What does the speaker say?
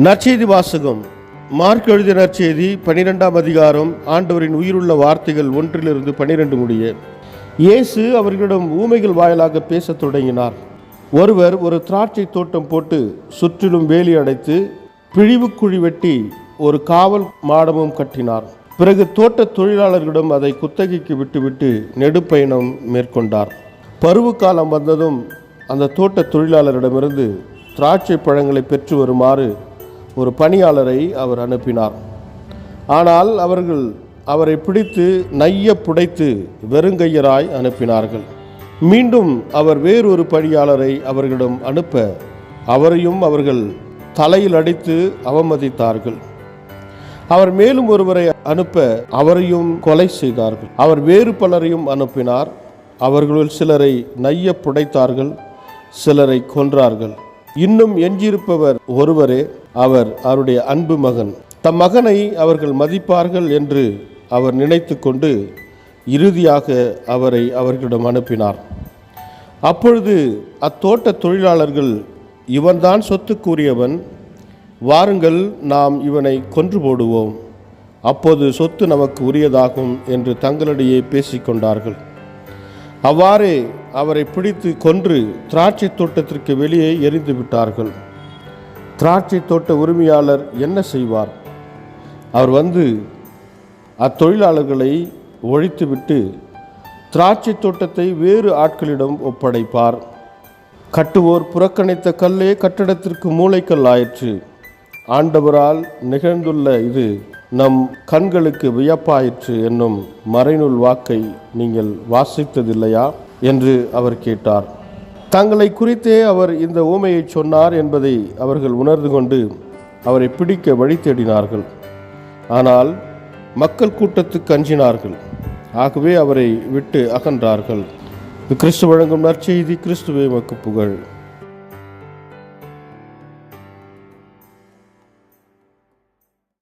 நற்செய்தி வாசகம். மார்க் எழுதிய நற்செய்தி 12ஆம் அதிகாரம். ஆண்டவரின் உயிருள்ள வார்த்தைகள் 1-12 முடிய. இயேசு அவர்களிடம் ஊமைகள் வாயிலாக பேசத் தொடங்கினார். ஒருவர் ஒரு திராட்சை தோட்டம் போட்டு சுற்றிலும் வேலி அடைத்து பிழிவுக்குழி வெட்டி ஒரு காவல் மாடமும் கட்டினார். பிறகு தோட்ட தொழிலாளர்களிடம் அதை குத்தகைக்கு விட்டுவிட்டு நெடுப்பயணம் மேற்கொண்டார். பருவகாலம் வந்ததும் அந்த தோட்ட தொழிலாளரிடமிருந்து திராட்சை பழங்களை பெற்று வருமாறு ஒரு பணியாளரை அவர் அனுப்பினார். ஆனால் அவர்கள் அவரை பிடித்து நைய புடைத்து வெறுங்கையராய் அனுப்பினார்கள். மீண்டும் அவர் வேறொரு பணியாளரை அவர்களிடம் அனுப்ப அவரையும் அவர்கள் தலையில் அடித்து அவமதித்தார்கள். அவர் மேலும் ஒருவரை அனுப்ப அவரையும் கொலை செய்தார்கள். அவர் வேறு பலரையும் அனுப்பினார். அவர்களுள் சிலரை நைய புடைத்தார்கள், சிலரை கொன்றார்கள். இன்னும் எஞ்சியிருப்பவர் ஒருவரே, அவர் அவருடைய அன்பு மகன். தம் மகனை அவர்கள் மதிப்பார்கள் என்று அவர் நினைத்து கொண்டு இறுதியாக அவரை அவர்களிடம் அனுப்பினார். அப்பொழுது அத்தோட்ட தொழிலாளர்கள், இவன்தான் சொத்துக்குரியவன், வாருங்கள் நாம் இவனை கொன்று போடுவோம், அப்போது சொத்து நமக்கு உரியதாகும் என்று தங்களிடையே பேசிக்கொண்டார்கள். அவ்வாறே அவரை பிடித்து கொன்று திராட்சை தோட்டத்திற்கு வெளியே எறிந்து விட்டார்கள். திராட்சை தோட்ட உரிமையாளர் என்ன செய்வார்? அவர் வந்து அத்தொழிலாளர்களை ஒழித்துவிட்டு திராட்சை தோட்டத்தை வேறு ஆட்களிடம் ஒப்படைப்பார். கட்டுவோர் புறக்கணித்த கல்லே கட்டடத்திற்கு மூலைக்கல் ஆயிற்று. ஆண்டவரால் நிகழ்ந்துள்ள இது நம் கண்களுக்கு வியப்பாயிற்று என்னும் மறைநூல் வாக்கை நீங்கள் வாசித்ததில்லையா என்று அவர் கேட்டார். தங்களை குறித்தே அவர் இந்த ஊமையை சொன்னார் என்பதை அவர்கள் உணர்ந்து கொண்டு அவரை பிடிக்க வழி தேடினார்கள். ஆனால் மக்கள் கூட்டத்துக்கு அஞ்சினார்கள். ஆகவே அவரை விட்டு அகன்றார்கள். கிறிஸ்து வழங்கும் நற்செய்தி. கிறிஸ்துவே உமக்கு புகழ்.